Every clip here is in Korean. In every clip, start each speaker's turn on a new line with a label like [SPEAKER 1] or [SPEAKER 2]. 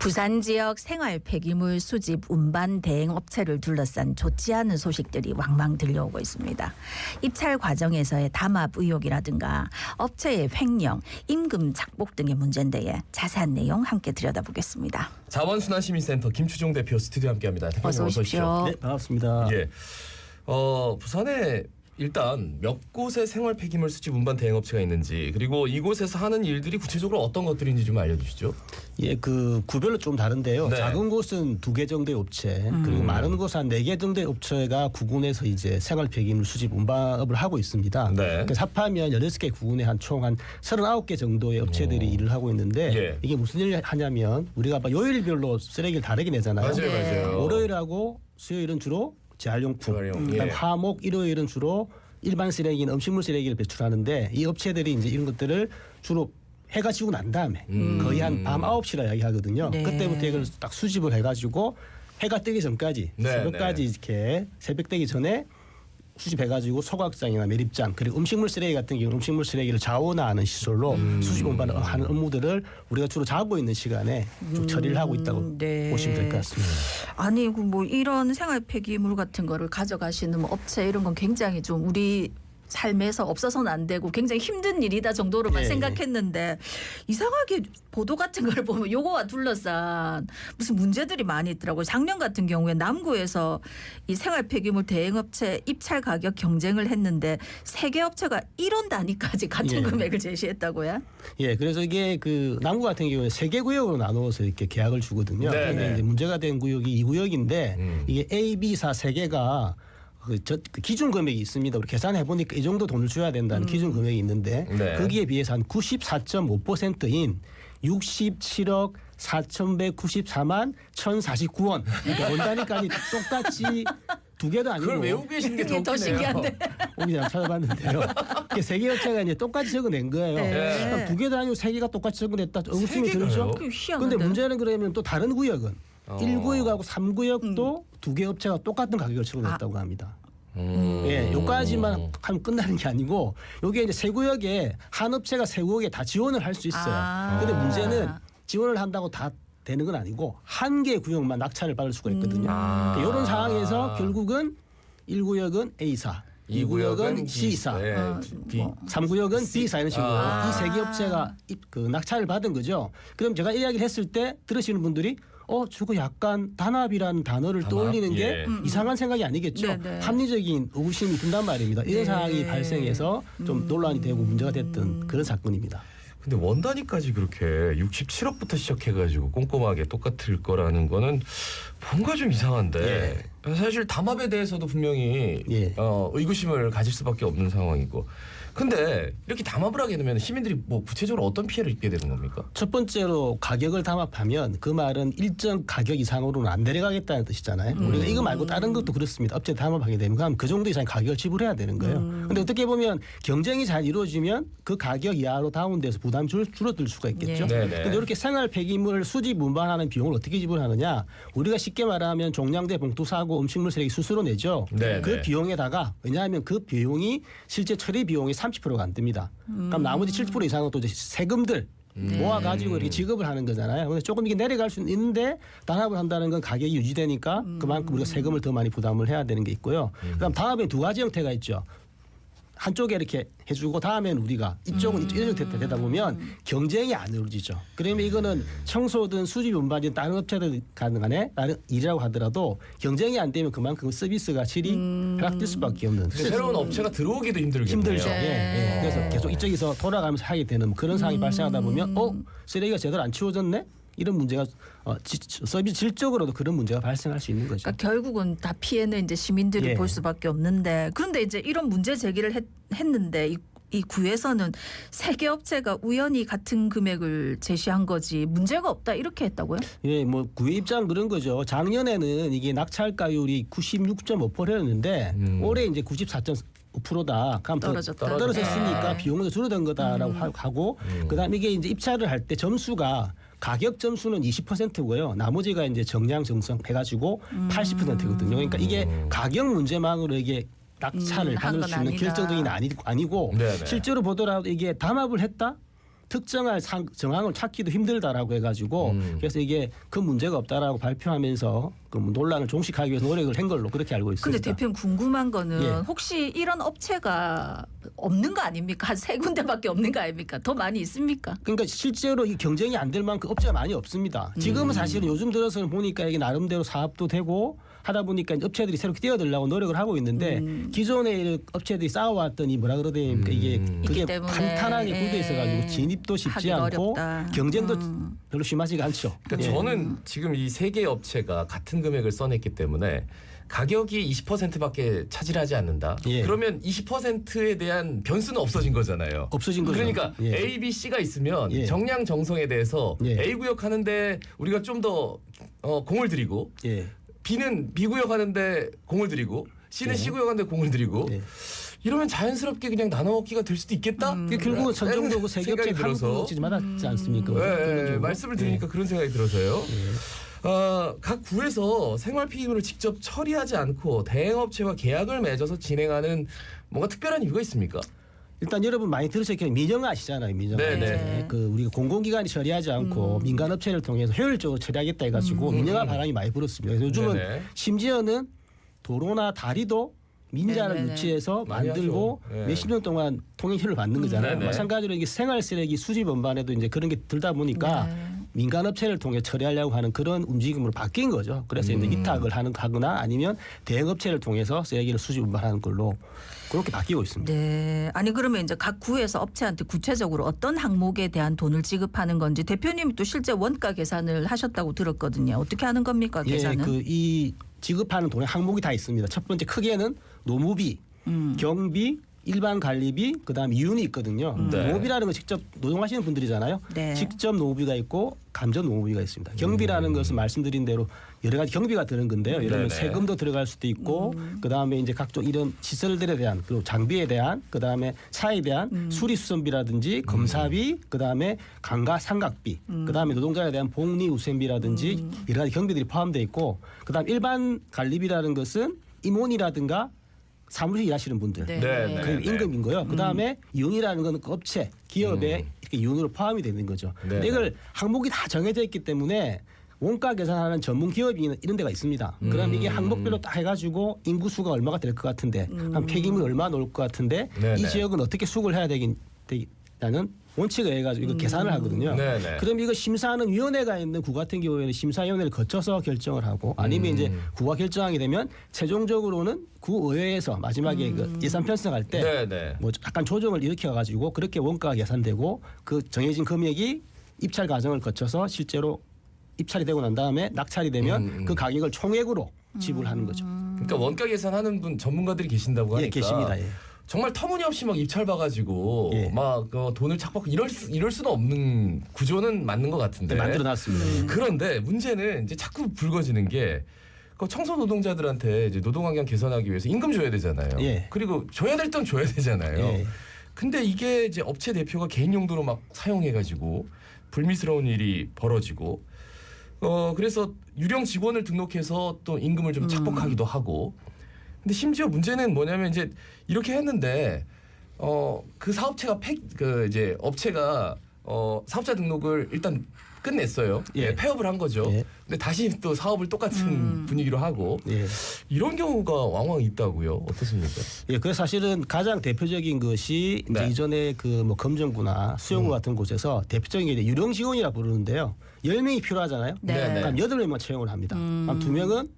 [SPEAKER 1] 부산 지역 생활 폐기물 수집 운반 대행 업체를 둘러싼 좋지 않은 소식들이 왕왕 들려오고 있습니다. 입찰 과정에서의 담합 의혹이라든가 업체의 횡령, 임금 착복 등의 문제인데 자세한 내용 함께 들여다보겠습니다.
[SPEAKER 2] 자원순환시민센터 김추종 대표 스튜디오 함께합니다.
[SPEAKER 1] 어서 오십시오.
[SPEAKER 3] 네, 반갑습니다.
[SPEAKER 2] 예, 부산에 일단 몇 곳의 생활 폐기물 수집 운반 대행 업체가 있는지, 그리고 이곳에서 하는 일들이 구체적으로 어떤 것들인지 좀 알려주시죠.
[SPEAKER 3] 예, 그 구별로 좀 다른데요.
[SPEAKER 2] 네.
[SPEAKER 3] 작은 곳은 2개 정도의 업체, 그리고 많은 곳은 한 4개 정도의 업체가 구군에서 이제 생활 폐기물 수집 운반업을 하고 있습니다.
[SPEAKER 2] 네.
[SPEAKER 3] 그래서 합하면 16개 구군에 총 한 39개 정도의 업체들이 일을 하고 있는데
[SPEAKER 2] 예.
[SPEAKER 3] 이게 무슨 일을 하냐면 우리가 요일별로 쓰레기를 다르게 내잖아요.
[SPEAKER 2] 맞아요, 맞아요.
[SPEAKER 3] 월요일하고 수요일은 주로 재활용품,
[SPEAKER 2] 재활용,
[SPEAKER 3] 그다음
[SPEAKER 2] 예.
[SPEAKER 3] 화목, 일요일은 주로 일반 쓰레기는 음식물 쓰레기를 배출하는데 이 업체들이 이제 이런 것들을 주로 해가 지고 난 다음에 거의 한 밤 9시라 이야기하거든요.
[SPEAKER 1] 네.
[SPEAKER 3] 그때부터 이걸 딱 수집을 해가지고 해가 뜨기 전까지
[SPEAKER 2] 네,
[SPEAKER 3] 새벽까지 이렇게 새벽 되기 전에 수집해가지고 소각장이나 매립장 그리고 음식물 쓰레기 같은 경우는 음식물 쓰레기를 자원화하는 시설로 수집 운반하는 업무들을 우리가 주로 자고 있는 시간에 좀 처리를 하고 있다고
[SPEAKER 1] 네.
[SPEAKER 3] 보시면 될 것 같습니다.
[SPEAKER 1] 아니 뭐 이런 생활 폐기물 같은 거를 가져가시는 뭐 업체 이런 건 굉장히 좀 우리 삶에서 없어서는 안 되고 굉장히 힘든 일이다 정도로만
[SPEAKER 3] 네.
[SPEAKER 1] 생각했는데 이상하게 보도 같은 걸 보면 요거와 둘러싼 무슨 문제들이 많이 있더라고요. 작년 같은 경우에 남구에서 이 생활 폐기물 대행업체 입찰 가격 경쟁을 했는데 3개 업체가 1원 단위까지 같은
[SPEAKER 3] 예.
[SPEAKER 1] 금액을 제시했다고요?
[SPEAKER 3] 예, 그래서 이게 그 남구 같은 경우는 3개 구역으로 나누어서 이렇게 계약을 주거든요.
[SPEAKER 2] 네,
[SPEAKER 3] 그런데
[SPEAKER 2] 네.
[SPEAKER 3] 이제 문제가 된 구역이 2구역인데 이게 A, B사 3개가 그 기준 금액이 있습니다. 우리 계산해 보니까 이 정도 돈을 줘야 된다는 기준 금액이 있는데
[SPEAKER 2] 네.
[SPEAKER 3] 거기에 비해서 한 94.5%인 67억 4,194만 1,049원. 그러니까 원 단위까지 똑같이 2개도 아니고
[SPEAKER 2] 그걸 외우고 계시는 게
[SPEAKER 1] 이게
[SPEAKER 2] 더
[SPEAKER 1] 더 신기한데.
[SPEAKER 3] 오기 전에 찾아봤는데요. 이게 3개 업체가 이제 똑같이 적어낸 거예요.
[SPEAKER 1] 네.
[SPEAKER 3] 그럼 2개도 아니고 3개가 똑같이 적어냈다. 의구심이
[SPEAKER 2] 개가요?
[SPEAKER 3] 들죠.
[SPEAKER 1] 그 희한한데.
[SPEAKER 3] 근데 문제는 그러면 또 다른 구역은 1구역하고 3구역도 2개 업체가 똑같은 가격을 적어냈다고 합니다. 예, 요까지만 하면 끝나는 게 아니고 요게 이제 세 구역에 한 업체가 세 구역에 다 지원을 할 수 있어요.
[SPEAKER 1] 아.
[SPEAKER 3] 근데 문제는 지원을 한다고 다 되는 건 아니고 한 개 구역만 낙찰을 받을 수가 있거든요. 이런 상황에서 결국은 1구역은 A사, 2구역은 C사,
[SPEAKER 2] 네. B.
[SPEAKER 3] 3구역은 B사 이런 식으로
[SPEAKER 1] 아.
[SPEAKER 3] 이 세 개 업체가 그 낙찰을 받은 거죠. 그럼 제가 이야기를 했을 때 들으시는 분들이 저거 약간 단합이라는 단어를 떠올리는 게
[SPEAKER 2] 예.
[SPEAKER 3] 이상한 생각이 아니겠죠.
[SPEAKER 1] 네네.
[SPEAKER 3] 합리적인 의구심이 든단 말입니다. 이런
[SPEAKER 1] 네.
[SPEAKER 3] 상황이 발생해서 좀 논란이 되고 문제가 됐던 그런 사건입니다.
[SPEAKER 2] 근데 원 단위까지 그렇게 67억부터 시작해가지고 꼼꼼하게 똑같을 거라는 거는 뭔가 좀 이상한데 사실 담합에 대해서도 분명히
[SPEAKER 3] 예.
[SPEAKER 2] 의구심을 가질 수밖에 없는 상황이고, 근데 이렇게 담합을 하게 되면 시민들이 뭐 구체적으로 어떤 피해를 입게 되는 겁니까?
[SPEAKER 3] 첫 번째로 가격을 담합하면 그 말은 일정 가격 이상으로는 안 내려가겠다는 뜻이잖아요. 우리가 이거 말고 다른 것도 그렇습니다. 업체 담합하게 되면 그럼 그 정도 이상 가격을 지불해야 되는 거예요. 근데 어떻게 보면 경쟁이 잘 이루어지면 그 가격 이하로 다운돼서 부담이 줄어들 수가 있겠죠.
[SPEAKER 2] 네. 네네.
[SPEAKER 3] 근데 이렇게 생활 폐기물 수집 운반하는 비용을 어떻게 지불하느냐? 우리가 쉽게 말하면 종량제 봉투 사고 음식물 쓰레기 스스로 내죠.
[SPEAKER 2] 네네.
[SPEAKER 3] 그 비용에다가 왜냐하면 그 비용이 실제 처리 비용이 30%가 안 듭니다. 그럼 나머지 70% 이상은 또 이제 세금들 모아가지고 이렇게 지급을 하는 거잖아요. 그래서 조금 이게 내려갈 수는 있는데 단합을 한다는 건 가격이 유지되니까 그만큼 우리가 세금을 더 많이 부담을 해야 되는 게 있고요. 그럼 다음에 2가지 형태가 있죠. 한쪽에 이렇게 해주고 다음에는 우리가 이쪽은 이렇게 되다 보면 경쟁이 안 이루어지죠. 그러면 이거는 청소든 수집 운반이든 다른 업체들 간에 다른 일이라고 하더라도 경쟁이 안 되면 그만큼 서비스가 질이 하락될 수밖에 없는
[SPEAKER 2] 근데 새로운 업체가 들어오기도 힘들겠네요.
[SPEAKER 3] 힘들죠.
[SPEAKER 1] 네.
[SPEAKER 3] 예. 그래서 계속 이쪽에서 돌아가면서 하게 되는 그런 상황이 발생하다 보면 쓰레기가 제대로 안 치워졌네? 이런 문제가 서비스 질적으로도 그런 문제가 발생할 수 있는 거죠.
[SPEAKER 1] 그러니까 결국은 다 피해는 이제 시민들이
[SPEAKER 3] 예.
[SPEAKER 1] 볼 수밖에 없는데, 그런데 이제 이런 문제 제기를 했는데 이 구에서는 3개 업체가 우연히 같은 금액을 제시한 거지 문제가 없다 이렇게 했다고요?
[SPEAKER 3] 예, 뭐 구의 입장 그런 거죠. 작년에는 이게 낙찰가율이 96.5%였는데 올해 이제 94.5%다. 그럼
[SPEAKER 1] 떨어졌다.
[SPEAKER 3] 떨어졌으니까
[SPEAKER 1] 네.
[SPEAKER 3] 비용도 줄어든 거다라고 하고 그다음에 이게 이제 입찰을 할 때 점수가 가격 점수는 20%고요. 나머지가 이제 정량 정성 해가지고 80%거든요. 그러니까 이게 가격 문제만으로 이게 낙찰을
[SPEAKER 1] 한
[SPEAKER 3] 받을
[SPEAKER 1] 건
[SPEAKER 3] 수 있는
[SPEAKER 1] 아니다.
[SPEAKER 3] 결정적인 아니고
[SPEAKER 2] 네네.
[SPEAKER 3] 실제로 보더라도 이게 담합을 했다. 특정한 정황을 찾기도 힘들다라고 해가지고 그래서 이게 그 문제가 없다라고 발표하면서 그 논란을 종식하기 위해서 노력을 한 걸로 그렇게 알고 있습니다.
[SPEAKER 1] 근데 대표님 궁금한 거는
[SPEAKER 3] 예.
[SPEAKER 1] 혹시 이런 업체가 없는 거 아닙니까? 한 3군데밖에 없는 거 아닙니까? 더 많이 있습니까?
[SPEAKER 3] 그러니까 실제로 이 경쟁이 안 될 만큼 업체가 많이 없습니다. 지금은 사실은 요즘 들어서는 보니까 이게 나름대로 사업도 되고 하다 보니까 이제 업체들이 새롭게 뛰어들려고 노력을 하고 있는데 기존의 업체들이 쌓아왔던 이 뭐라 그래야 됩니까 이게 그게
[SPEAKER 1] 있기 때문에,
[SPEAKER 3] 탄탄하게 굳어 있어가지고
[SPEAKER 1] 예.
[SPEAKER 3] 진입도 쉽지
[SPEAKER 1] 하기가
[SPEAKER 3] 않고
[SPEAKER 1] 어렵다.
[SPEAKER 3] 경쟁도 별로 심하지가 않죠.
[SPEAKER 2] 그러니까
[SPEAKER 3] 예.
[SPEAKER 2] 저는 지금 이 세 개의 업체가 같은 금액을 써냈기 때문에 가격이 20%밖에 차지하지 않는다.
[SPEAKER 3] 예.
[SPEAKER 2] 그러면 20%에 대한 변수는 없어진 거잖아요.
[SPEAKER 3] 없어진 거죠.
[SPEAKER 2] 그러니까
[SPEAKER 3] 예.
[SPEAKER 2] A, B, C가 있으면
[SPEAKER 3] 예.
[SPEAKER 2] 정량 정성에 대해서
[SPEAKER 3] 예.
[SPEAKER 2] A 구역 하는데 우리가 좀 더 공을 들이고
[SPEAKER 3] 예.
[SPEAKER 2] B는 B 구역 하는데 공을 들이고 C는
[SPEAKER 3] 예.
[SPEAKER 2] C 구역 하는데 공을 들이고
[SPEAKER 3] 예.
[SPEAKER 2] 이러면 자연스럽게 그냥 나눠 먹기가 될 수도 있겠다.
[SPEAKER 3] 그게 결국은 선정적으로 세계업체
[SPEAKER 2] 생각이 들어서
[SPEAKER 3] 한국지 맞았지 않습니까?
[SPEAKER 2] 네, 말씀을 들으니까 그런 생각이 들어서요. 각 구에서 생활 피임을 직접 처리하지 않고 대행업체와 계약을 맺어서 진행하는 뭔가 특별한 이유가 있습니까?
[SPEAKER 3] 일단 여러분 많이 들으셨겠 민영화 아시잖아요. 민영화.
[SPEAKER 2] 네네.
[SPEAKER 3] 그 우리가 공공기관이 처리하지 않고 민간업체를 통해서 효율적으로 처리하겠다 해가지고 민영화 바람이 많이 불었습니다. 그래서 요즘은
[SPEAKER 2] 네네.
[SPEAKER 3] 심지어는 도로나 다리도 민자를
[SPEAKER 1] 네네네.
[SPEAKER 3] 유치해서
[SPEAKER 2] 많이
[SPEAKER 3] 만들고
[SPEAKER 2] 하죠. 네.
[SPEAKER 3] 몇십 년 동안 통행료를 받는 거잖아요.
[SPEAKER 2] 네네.
[SPEAKER 3] 마찬가지로 이게 생활 쓰레기 수집 원반에도 이제 그런 게 들다 보니까
[SPEAKER 1] 네.
[SPEAKER 3] 민간업체를 통해 처리하려고 하는 그런 움직임으로 바뀐 거죠. 그래서 이제 위탁을 하거나 아니면 대행업체를 통해서 쓰레기를 수집 운반하는 걸로 그렇게 바뀌고 있습니다.
[SPEAKER 1] 네. 아니 그러면 이제 각 구에서 업체한테 구체적으로 어떤 항목에 대한 돈을 지급하는 건지 대표님이 또 실제 원가 계산을 하셨다고 들었거든요. 어떻게 하는 겁니까? 계산은?
[SPEAKER 3] 그 이 지급하는 돈의 항목이 다 있습니다. 첫 번째 크게는 노무비, 경비, 일반 관리비, 그다음에 이윤이 있거든요.
[SPEAKER 2] 네.
[SPEAKER 3] 노무비라는 건 직접 노동하시는 분들이잖아요.
[SPEAKER 1] 네.
[SPEAKER 3] 직접 노무비가 있고 감전 노무비가 있습니다. 경비라는 것은 말씀드린 대로 여러 가지 경비가 드는 건데요. 예를 들면
[SPEAKER 2] 네네.
[SPEAKER 3] 세금도 들어갈 수도 있고 그다음에 이제 각종 이런 시설들에 대한 그리고 장비에 대한 그다음에 차에 대한 수리 수선비라든지 검사비 그다음에 강가 상각비 그다음에 노동자에 대한 복리 우선비라든지 여러 가지 경비들이 포함되어 있고 그다음 일반 관리비라는 것은 임원이라든가 사무실 일하시는 분들
[SPEAKER 1] 네.
[SPEAKER 2] 네,
[SPEAKER 3] 그 임금인 거요. 그다음에 이윤이라는 건 그 업체, 기업의 이렇게 이윤으로 포함이 되는 거죠. 근데
[SPEAKER 2] 네.
[SPEAKER 3] 이걸 항목이 다 정해져 있기 때문에 원가 계산하는 전문 기업이 이런 데가 있습니다. 그럼 이게 항목별로 딱 해가지고 인구수가 얼마가 될 것 같은데 한 폐기물 얼마 나올 것 같은데
[SPEAKER 2] 네네.
[SPEAKER 3] 이 지역은 어떻게 수급을 해야 되겠다는 원칙을 해가지고 이거 계산을 하거든요.
[SPEAKER 2] 네네.
[SPEAKER 3] 그럼 이거 심사하는 위원회가 있는 구 같은 경우에는 심사위원회를 거쳐서 결정을 하고 아니면 이제 구가 결정하게 되면 최종적으로는 구의회에서 마지막에 그 예산 편성할 때
[SPEAKER 2] 네네.
[SPEAKER 3] 뭐 약간 조정을 일으켜 가지고 그렇게 원가가 계산되고 그 정해진 금액이 입찰 과정을 거쳐서 실제로 입찰이 되고 난 다음에 낙찰이 되면 그 가격을 총액으로 지불하는 거죠.
[SPEAKER 2] 그러니까 원가 계산하는 분 전문가들이 계신다고 하니까
[SPEAKER 3] 예, 계십니다. 예.
[SPEAKER 2] 정말 터무니없이 막 입찰 봐가지고
[SPEAKER 3] 예.
[SPEAKER 2] 막 돈을 착받고 이럴 수는 없는 구조는 맞는 것 같은데.
[SPEAKER 3] 만들어놨습니다.
[SPEAKER 2] 그런데 문제는 이제 자꾸 불거지는 게 그 청소 노동자들한테 이제 노동 환경 개선하기 위해서 임금 줘야 되잖아요.
[SPEAKER 3] 예.
[SPEAKER 2] 그리고 줘야 될 돈 줘야 되잖아요.
[SPEAKER 3] 예.
[SPEAKER 2] 근데 이게 이제 업체 대표가 개인 용도로 막 사용해가지고 불미스러운 일이 벌어지고 그래서 유령 직원을 등록해서 또 임금을 좀 착복하기도 하고. 근데 심지어 문제는 뭐냐면 이제 이렇게 했는데 그 사업체가 이제 업체가 사업자 등록을 일단 끝냈어요.
[SPEAKER 3] 예.
[SPEAKER 2] 폐업을 한 거죠.
[SPEAKER 3] 예.
[SPEAKER 2] 근데 다시 또 사업을 똑같은 분위기로 하고
[SPEAKER 3] 예.
[SPEAKER 2] 이런 경우가 왕왕 있다고요. 어떻습니까?
[SPEAKER 3] 예, 그래서 사실은 가장 대표적인 것이 이제
[SPEAKER 2] 네.
[SPEAKER 3] 이전에 그 뭐 검정구나 수용구 같은 곳에서 대표적인 게 이제 유령 직원이라 부르는데요. 10명이 필요하잖아요.
[SPEAKER 1] 네.
[SPEAKER 3] 그럼 8명만 채용을 합니다. 그럼 2명은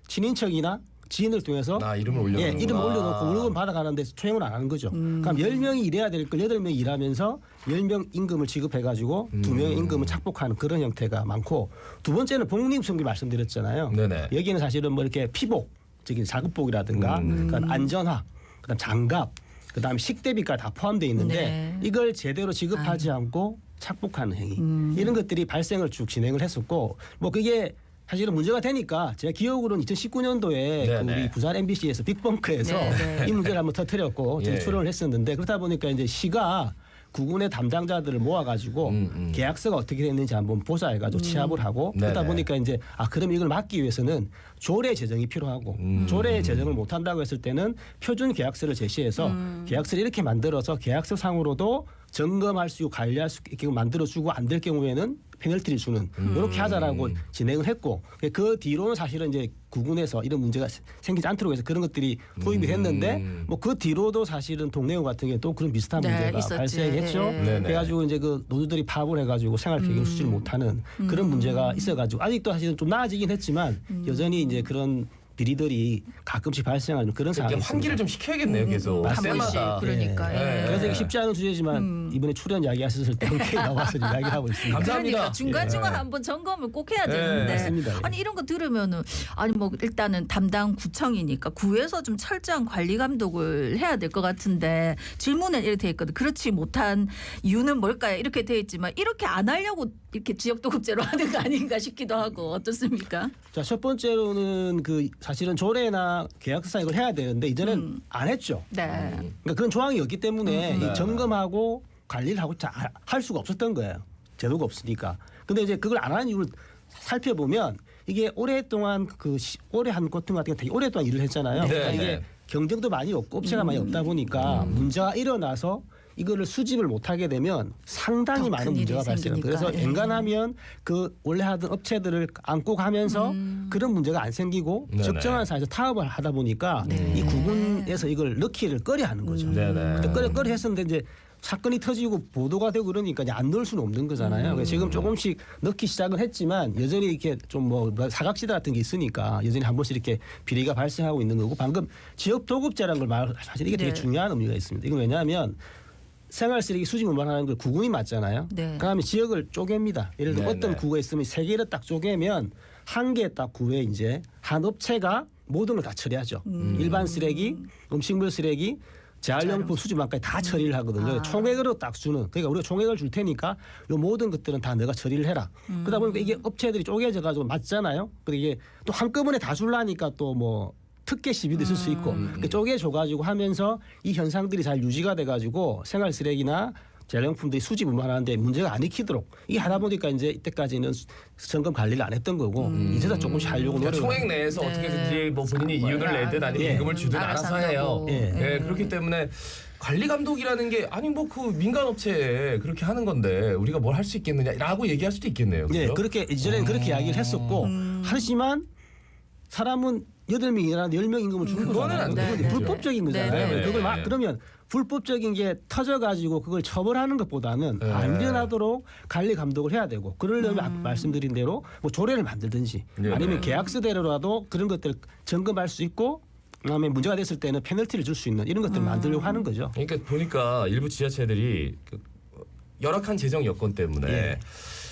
[SPEAKER 3] 친인척이나 지인을 통해서
[SPEAKER 2] 이름을 올려놓는구나.
[SPEAKER 3] 예, 이름 올려놓고 월급을 받아가는데 채용을 안 하는 거죠. 그럼 10명이 일해야 될 걸 8명이 일하면서 10명 임금을 지급해가지고 2명의 임금을 착복하는 그런 형태가 많고 두 번째는 복리후생비 말씀드렸잖아요.
[SPEAKER 2] 네네.
[SPEAKER 3] 여기는 사실은 뭐 이렇게 피복, 즉 작업복이라든가 그다음 안전화, 그다음 장갑, 그다음에 식대비까지 다 포함되어 있는데
[SPEAKER 1] 네.
[SPEAKER 3] 이걸 제대로 지급하지 않고 착복하는 행위 이런 것들이 발생을 쭉 진행을 했었고 뭐 그게 사실은 문제가 되니까 제가 기억으로는 2019년도에 그
[SPEAKER 2] 네네.
[SPEAKER 3] 우리 부산 MBC에서 빅벙크에서
[SPEAKER 1] 네네.
[SPEAKER 3] 이 문제를 한번 터뜨렸고 제가
[SPEAKER 2] 예.
[SPEAKER 3] 출연을 했었는데 그러다 보니까 이제 시가 구군의 담당자들을 모아가지고 계약서가 어떻게 됐는지 한번 보자 해가지고 취합을 하고 그러다
[SPEAKER 2] 네네.
[SPEAKER 3] 보니까 이제 그럼 이걸 막기 위해서는 조례 제정이 필요하고 조례 제정을 못한다고 했을 때는 표준 계약서를 제시해서 계약서를 이렇게 만들어서 계약서 상으로도 점검할 수 있고 관리할 수 있게 만들어주고 안 될 경우에는 페널티를 주는 이렇게 하자라고 진행을 했고 그 뒤로는 사실은 이제 구군에서 이런 문제가 생기지 않도록 해서 그런 것들이 도입이 됐는데 뭐 그 뒤로도 사실은 동래구 같은 경우에 또 그런 비슷한
[SPEAKER 1] 네,
[SPEAKER 3] 문제가
[SPEAKER 1] 있었지.
[SPEAKER 3] 발생했죠.
[SPEAKER 1] 네.
[SPEAKER 3] 그래가지고 이제 그 노조들이 파업을 해가지고 생활 배경 수지를 못하는 그런 문제가 있어가지고 아직도 사실은 좀 나아지긴 했지만 여전히 이제 그런 비리들이 가끔씩 발생하는 그런 상황이
[SPEAKER 2] 이제 환기를
[SPEAKER 3] 있습니다.
[SPEAKER 2] 좀 시켜야겠네요. 계속
[SPEAKER 1] 한 번씩
[SPEAKER 2] 때마다.
[SPEAKER 1] 그러니까.
[SPEAKER 2] 네.
[SPEAKER 1] 예.
[SPEAKER 3] 그래서 이게 쉽지 않은 주제지만 이번에 출연 이야기하셨을 때 함께 나와서 이야기하고 있습니다.
[SPEAKER 2] 감사합니다.
[SPEAKER 1] 그러니까 중간중간
[SPEAKER 2] 예.
[SPEAKER 1] 한번 점검을 꼭 해야
[SPEAKER 2] 네,
[SPEAKER 1] 되는데
[SPEAKER 3] 맞습니다.
[SPEAKER 1] 아니 이런 거 들으면은 아니 뭐 일단은 담당 구청이니까 구에서 좀 철저한 관리 감독을 해야 될 것 같은데 질문은 이렇게 돼 있거든. 그렇지 못한 이유는 뭘까요? 이렇게 돼 있지만 이렇게 안 하려고 이렇게 지역도급제로 하는 거 아닌가 싶기도 하고 어떻습니까?
[SPEAKER 3] 자, 첫 번째로는 그 사실은 조례나 계약서 이걸 해야 되는데 이제는 안 했죠.
[SPEAKER 1] 네.
[SPEAKER 3] 그러니까 그런 조항이 없기 때문에 이 점검하고 관리를 하고 할 수가 없었던 거예요. 제도가 없으니까. 근데 이제 그걸 안 하는 이유를 살펴보면 이게 오랫동안 올해 한 고통 같은 게 되게 오랫동안 일을 했잖아요.
[SPEAKER 2] 네,
[SPEAKER 3] 그러니까
[SPEAKER 2] 네.
[SPEAKER 3] 이게 경쟁도 많이 없고 업체가 많이 없다 보니까 문제가 일어나서 이거를 수집을 못하게 되면 상당히
[SPEAKER 1] 더
[SPEAKER 3] 많은
[SPEAKER 1] 큰일이
[SPEAKER 3] 문제가 발생해요.
[SPEAKER 1] 생기니까.
[SPEAKER 3] 그래서
[SPEAKER 1] 예.
[SPEAKER 3] 엔간하면 그 원래 하던 업체들을 안고 가면서 그런 문제가 안 생기고
[SPEAKER 2] 네네.
[SPEAKER 3] 적정한 사이에서 타업을 하다 보니까
[SPEAKER 1] 네.
[SPEAKER 3] 이 구군에서 이걸 넣기를 꺼려 하는 거죠.
[SPEAKER 2] 네네.
[SPEAKER 3] 그때 꺼려 했었는데 이제 사건이 터지고 보도가 되고 그러니까 이제 안 넣을 수는 없는 거잖아요. 그래서 지금 조금씩 넣기 시작은 했지만 여전히 이렇게 좀 뭐 사각지대 같은 게 있으니까 여전히 한 번씩 이렇게 비리가 발생하고 있는 거고 방금 지역 도급제라는 걸 말 사실 이게 되게
[SPEAKER 1] 네.
[SPEAKER 3] 중요한 의미가 있습니다. 이건 왜냐하면 생활 쓰레기 수집 운반하는 걸 구군이 맞잖아요.
[SPEAKER 1] 네.
[SPEAKER 3] 그다음에 지역을 쪼갭니다. 예를 들어
[SPEAKER 2] 네,
[SPEAKER 3] 어떤
[SPEAKER 2] 네.
[SPEAKER 3] 구가 있으면 세 개를 딱 쪼개면 한 개 딱 구에 이제 한 업체가 모든 걸 다 처리하죠. 일반 쓰레기, 음식물 쓰레기, 재활용품 수집만까지 다 처리를 하거든요.
[SPEAKER 1] 아.
[SPEAKER 3] 총액으로 딱 주는. 그러니까 우리가 총액을 줄 테니까 요 모든 것들은 다 내가 처리를 해라. 그러다 보니까 이게 업체들이 쪼개져 가지고 맞잖아요. 근데 이게 또 한꺼번에 다 줄라니까 또 뭐 특혜 시비도 있을 수 있고 그러니까 쪼개줘가지고 하면서 이 현상들이 잘 유지가 돼가지고 생활 쓰레기나 재활용품들이 수집 운반하는데 문제가 안 익히도록 이게 하다 보니까 이제 이때까지는 점검 관리를 안 했던 거고 이제서 조금씩 하려고
[SPEAKER 2] 그러니까
[SPEAKER 3] 노력을
[SPEAKER 2] 총액 내에서
[SPEAKER 1] 네.
[SPEAKER 2] 어떻게든지 뭐 본인이 이윤을 내든 아니면
[SPEAKER 3] 예.
[SPEAKER 2] 임금을 주든
[SPEAKER 1] 알아서
[SPEAKER 2] 알아서 해요.
[SPEAKER 1] 한다고.
[SPEAKER 3] 예.
[SPEAKER 2] 예, 그렇기 때문에 관리 감독이라는 게 아니 뭐 그 민간 업체에 그렇게 하는 건데 우리가 뭘 할 수 있겠느냐라고 얘기할 수도 있겠네요.
[SPEAKER 3] 예,
[SPEAKER 2] 그죠?
[SPEAKER 3] 그렇게 이전에는 그렇게 이야기를 했었고 하지만 사람은 8명 일하는데 10명 임금을 주는
[SPEAKER 2] 그거는
[SPEAKER 3] 거잖아요.
[SPEAKER 2] 안
[SPEAKER 3] 그건
[SPEAKER 2] 되죠.
[SPEAKER 3] 불법적인 거잖아요.
[SPEAKER 1] 네,
[SPEAKER 2] 네.
[SPEAKER 3] 그걸 막 그러면 불법적인 게 터져가지고 그걸 처벌하는 것보다는
[SPEAKER 2] 네.
[SPEAKER 3] 안 일어나도록 관리 감독을 해야 되고 그러려면 아까 말씀드린 대로 뭐 조례를 만들든지
[SPEAKER 2] 네,
[SPEAKER 3] 아니면
[SPEAKER 2] 네.
[SPEAKER 3] 계약서대로라도 그런 것들을 점검할 수 있고 그다음에 문제가 됐을 때는 페널티를 줄 수 있는 이런 것들을 만들려고 하는 거죠.
[SPEAKER 2] 그러니까 보니까 일부 지자체들이 그 열악한 재정 여건 때문에
[SPEAKER 3] 예.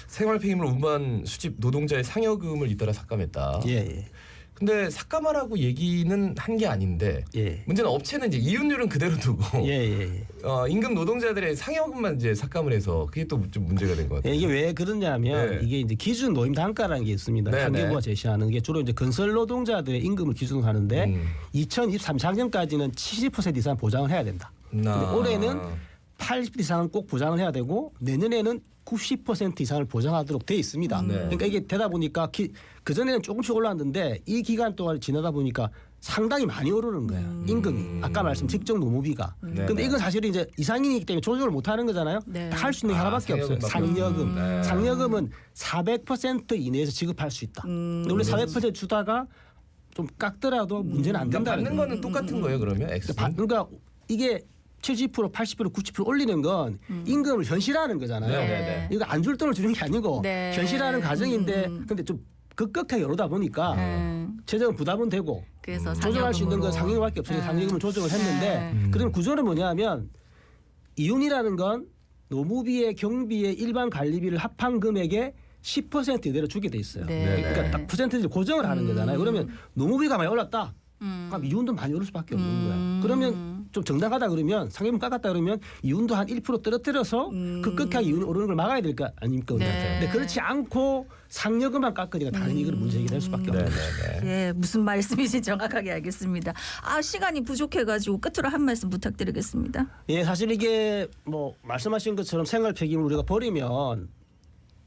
[SPEAKER 2] 생활 폐기물 운반 수집 노동자의 상여금을 잇따라 삭감했다.
[SPEAKER 3] 예, 예.
[SPEAKER 2] 근데 삭감하라고 얘기는 한 게 아닌데
[SPEAKER 3] 예.
[SPEAKER 2] 문제는 업체는 이제 이윤율은 그대로 두고
[SPEAKER 3] 예, 예, 예.
[SPEAKER 2] 임금 노동자들의 상여금만 이제 삭감을 해서 그게 또 좀 문제가 된 것 같아요.
[SPEAKER 3] 예, 이게 왜 그러냐면
[SPEAKER 2] 네.
[SPEAKER 3] 이게 이제 기준 노임 단가라는 게 있습니다.
[SPEAKER 2] 네,
[SPEAKER 3] 환경부가
[SPEAKER 2] 네.
[SPEAKER 3] 제시하는 게 주로 이제 건설 노동자들의 임금을 기준으로 하는데 2023년까지는 70% 이상 보장을 해야 된다. 근데 올해는 80% 이상은 꼭 보장을 해야 되고 내년에는 90% 이상을 보장하도록 돼 있습니다.
[SPEAKER 2] 네.
[SPEAKER 3] 그러니까 이게 되다 보니까 그 전에는 조금씩 올랐는데 이 기간 동안 지나다 보니까 상당히 많이 오르는 거예요. 임금이 아까 말씀 직접 노무비가.
[SPEAKER 2] 네,
[SPEAKER 3] 근데
[SPEAKER 2] 네.
[SPEAKER 3] 이건 사실은 이제 이상인이기 때문에 조정을 못 하는 거잖아요.
[SPEAKER 1] 네.
[SPEAKER 3] 할 수 있는 게 하나밖에 없어요.
[SPEAKER 2] 상여금밖에
[SPEAKER 3] 상여금.
[SPEAKER 2] 네.
[SPEAKER 3] 상여금은 400% 이내에서 지급할 수 있다. 근데 원래 400% 주다가 좀 깎더라도 문제는 안
[SPEAKER 2] 그러니까
[SPEAKER 3] 된다는
[SPEAKER 2] 받는
[SPEAKER 3] 거예요.
[SPEAKER 2] 거는 똑같은 거예요, 그러면 액수.
[SPEAKER 3] 그러니까 이게 70%, 80%, 90% 올리는 건 임금을 현실화하는 거잖아요.
[SPEAKER 2] 네, 네, 네.
[SPEAKER 3] 이거 안 줄 돈을 주는 게 아니고
[SPEAKER 1] 네.
[SPEAKER 3] 현실화하는 과정인데 근데 좀 급격하게 오르다 보니까 재정 부담은 되고
[SPEAKER 1] 그래서
[SPEAKER 3] 조정할 수 있는 건
[SPEAKER 1] 상여금으로.
[SPEAKER 3] 상여금밖에 없으니까
[SPEAKER 1] 네.
[SPEAKER 3] 상여금을 조정을 했는데 그런 구조는 뭐냐면 이윤이라는 건 노무비의 경비의 일반 관리비를 합한 금액의 10% 이대로 주게 돼 있어요.
[SPEAKER 1] 네.
[SPEAKER 3] 그러니까 딱 퍼센트를 고정을 하는 거잖아요. 그러면 노무비가 많이 올랐다. 그럼 이윤도 많이 오를 수밖에 없는 거야. 그러면 좀 정당하다 그러면 상여금 깎았다 그러면 이윤도 한 1% 떨어뜨려서 급격하게 이윤이 오르는 걸 막아야 될 거 아닙니까?
[SPEAKER 1] 네.
[SPEAKER 3] 근데 그렇지 않고 상여금만 깎으니까 당연히 이걸 문제 제기될 수밖에 없는 거죠.
[SPEAKER 1] 예, 무슨 말씀인지 정확하게 알겠습니다. 아, 시간이 부족해가지고 끝으로 한 말씀 부탁드리겠습니다.
[SPEAKER 3] 예, 사실 이게 뭐 말씀하신 것처럼 생활 폐기물 우리가 버리면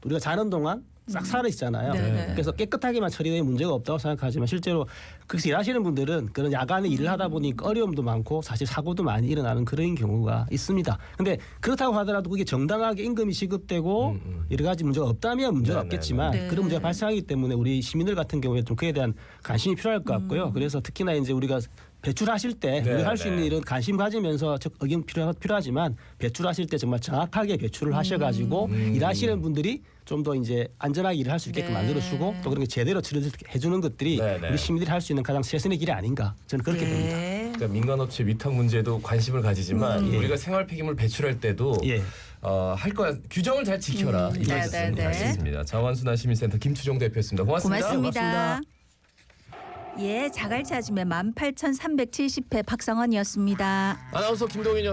[SPEAKER 3] 우리가 자는 동안 싹 사라지잖아요.
[SPEAKER 1] 네.
[SPEAKER 3] 그래서 깨끗하게만 처리되면 문제가 없다고 생각하지만 실제로 거기서 일하시는 분들은 그런 야간에 일을 하다 보니까 어려움도 많고 사실 사고도 많이 일어나는 그런 경우가 있습니다. 근데 그렇다고 하더라도 그게 정당하게 임금이 지급되고 여러 가지 문제가 없다면 문제가
[SPEAKER 2] 네,
[SPEAKER 3] 없겠지만
[SPEAKER 1] 네.
[SPEAKER 3] 그런 문제가 발생하기 때문에 우리 시민들 같은 경우에 좀 그에 대한 관심이 필요할 것 같고요. 그래서 특히나 이제 우리가 배출하실 때
[SPEAKER 2] 네,
[SPEAKER 3] 우리가 할 수
[SPEAKER 2] 네.
[SPEAKER 3] 있는 이런 관심 가지면서 의견 필요하지만 배출하실 때 정말 정확하게 배출을 하셔가지고 일하시는 분들이 좀 더 이제 안전하게 일을 할 수 있게끔
[SPEAKER 1] 네.
[SPEAKER 3] 만들어주고 또 그런 게 제대로 처리해주는 것들이
[SPEAKER 2] 네, 네.
[SPEAKER 3] 우리 시민들이 할 수 있는 가장 최선의 길이 아닌가 저는 그렇게 봅니다.
[SPEAKER 1] 네.
[SPEAKER 2] 그러니까 민간업체 위탁 문제도 관심을 가지지만
[SPEAKER 3] 예.
[SPEAKER 2] 우리가 생활 폐기물 배출할 때도
[SPEAKER 3] 예.
[SPEAKER 2] 할 거야 규정을 잘 지켜라 이런
[SPEAKER 1] 네,
[SPEAKER 2] 말씀
[SPEAKER 1] 네, 네.
[SPEAKER 2] 하셨습니다. 자원순환 시민센터 김추종 대표였습니다. 고맙습니다.
[SPEAKER 1] 고맙습니다. 예, 자갈치 아침에 18,370회 박성원이었습니다.
[SPEAKER 2] 아나운서 김동인이었습니다.